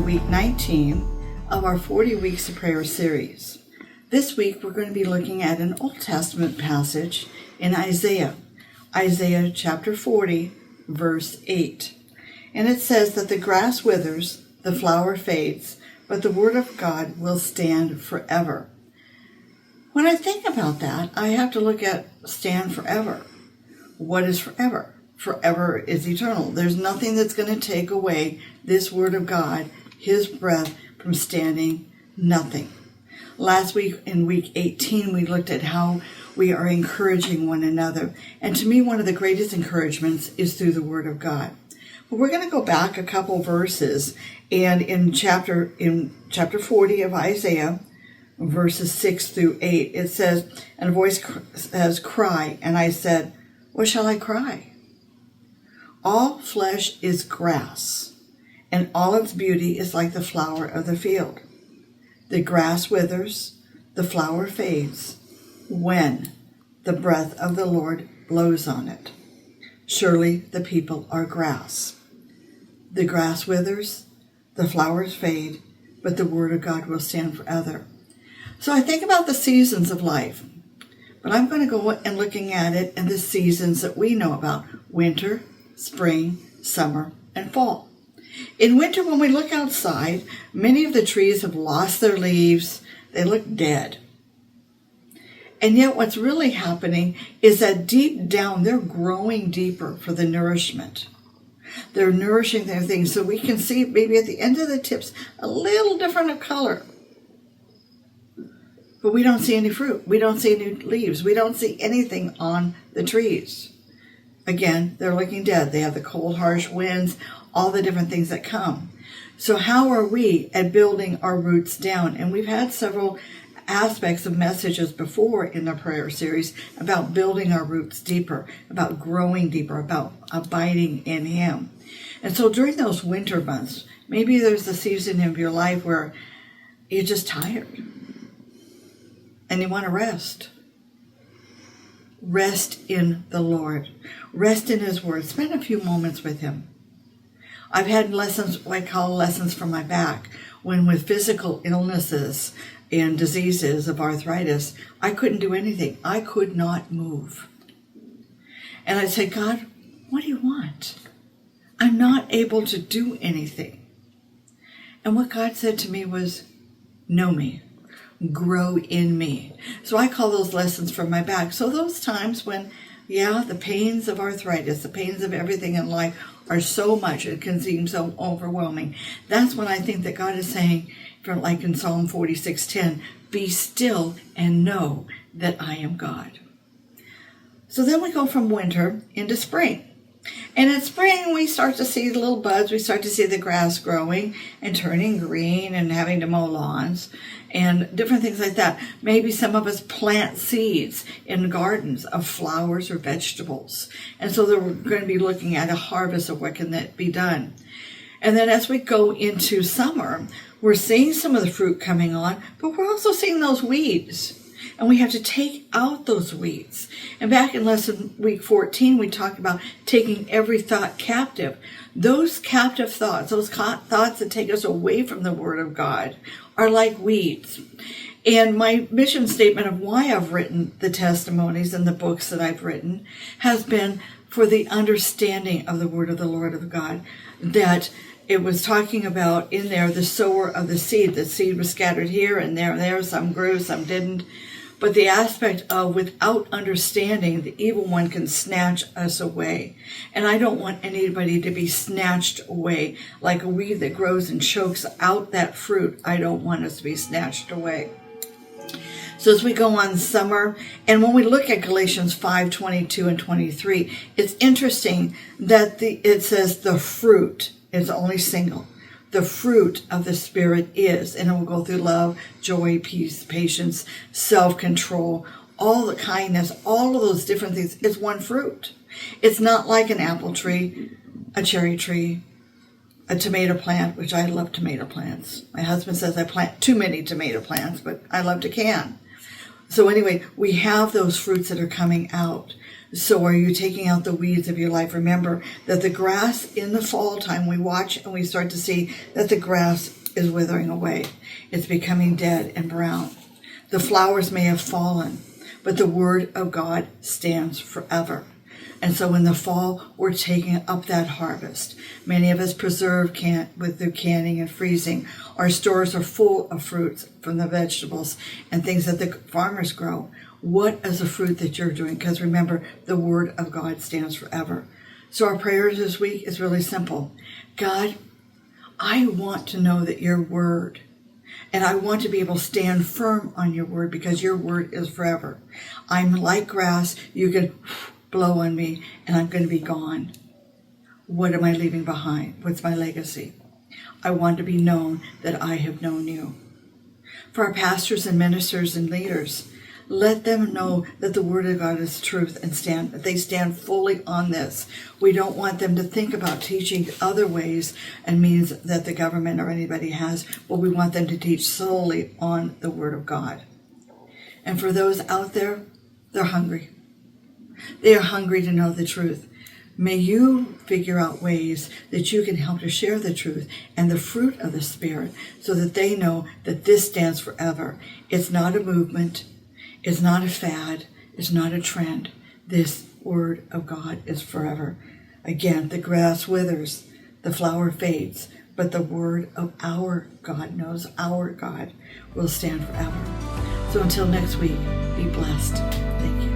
week 19 of our 40 Weeks of Prayer series. This week we're going to be looking at an Old Testament passage in Isaiah chapter 40, verse 8. And it says that the grass withers, the flower fades, but the word of God will stand forever. When I think about that, I have to look at stand forever. What is forever? Forever is eternal. There's nothing that's going to take away this word of God, his breath, from standing. Nothing. Last week in week 18, we looked at how we are encouraging one another. And to me, one of the greatest encouragements is through the word of God. But we're going to go back a couple verses. And in chapter 40 of Isaiah, verses 6 through 8, it says, and a voice says, cry. And I said, what shall I cry? All flesh is grass, and all its beauty is like the flower of the field. The grass withers, the flower fades, when the breath of the Lord blows on it. Surely the people are grass. The grass withers, the flowers fade, but the word of God will stand forever. So I think about the seasons of life, but I'm going to go and looking at it in the seasons that we know about: winter, spring, summer, and fall. In winter, when we look outside, many of the trees have lost their leaves. They look dead. And yet what's really happening is that deep down, they're growing deeper for the nourishment. They're nourishing their things. So we can see maybe at the end of the tips a little different of color. But we don't see any fruit. We don't see any leaves. We don't see anything on the trees. Again, they're looking dead. They have the cold, harsh winds, all the different things that come. So how are we at building our roots down? And we've had several aspects of messages before in the prayer series about building our roots deeper, about growing deeper, about abiding in him. And so during those winter months, maybe there's a season of your life where you're just tired and you want to rest. Rest in the Lord. Rest in his word. Spend a few moments with him. I've had lessons, what I call lessons from my back, when with physical illnesses and diseases of arthritis, I couldn't do anything. I could not move. And I'd say, God, what do you want? I'm not able to do anything. And what God said to me was, know me. Grow in me. So I call those lessons from my back. So those times when, the pains of arthritis, the pains of everything in life are so much, it can seem so overwhelming. That's when I think that God is saying, like in Psalm 46:10, be still and know that I am God. So then we go from winter into spring. And in spring, we start to see the little buds. We start to see the grass growing and turning green and having to mow lawns and different things like that. Maybe some of us plant seeds in gardens of flowers or vegetables. And so we're going to be looking at a harvest of what can that be done. And then as we go into summer, we're seeing some of the fruit coming on, but we're also seeing those weeds. And we have to take out those weeds. And back in lesson week 14, we talked about taking every thought captive. Those captive thoughts, those thoughts that take us away from the Word of God, are like weeds. And my mission statement of why I've written the testimonies and the books that I've written has been for the understanding of the Word of the Lord of God. That it was talking about in there the sower of the seed. The seed was scattered here and there. Some grew, some didn't. But the aspect of without understanding, the evil one can snatch us away. And I don't want anybody to be snatched away like a weed that grows and chokes out that fruit. I don't want us to be snatched away. So as we go on summer, and when we look at Galatians 5:22 and 23, it's interesting that it says the fruit is only single. The fruit of the Spirit is, and it will go through love, joy, peace, patience, self-control, all the kindness, all of those different things. It's one fruit. It's not like an apple tree, a cherry tree, a tomato plant, which I love tomato plants. My husband says I plant too many tomato plants, but I love to can. So anyway, we have those fruits that are coming out. So are you taking out the weeds of your life? Remember that the grass in the fall time, we watch and we start to see that the grass is withering away. It's becoming dead and brown. The flowers may have fallen, but the word of God stands forever. And so in the fall, we're taking up that harvest. Many of us preserve with their canning and freezing. Our stores are full of fruits from the vegetables and things that the farmers grow. What is the fruit that you're doing? Because remember, the word of God stands forever. So our prayer this week is really simple. God, I want to know that your word, and I want to be able to stand firm on your word because your word is forever. I'm like grass. You can blow on me and I'm going to be gone. What am I leaving behind? What's my legacy? I want to be known that I have known you. For our pastors and ministers and leaders, let them know that the word of God is truth and they stand fully on this. We don't want them to think about teaching other ways and means that the government or anybody has, but we want them to teach solely on the word of God. And for those out there, they're hungry. They are hungry to know the truth. May you figure out ways that you can help to share the truth and the fruit of the Spirit so that they know that this stands forever. It's not a movement. It's not a fad. It's not a trend. This word of God is forever. Again, the grass withers, the flower fades, but the word of our God knows our God will stand forever. So until next week, be blessed. Thank you.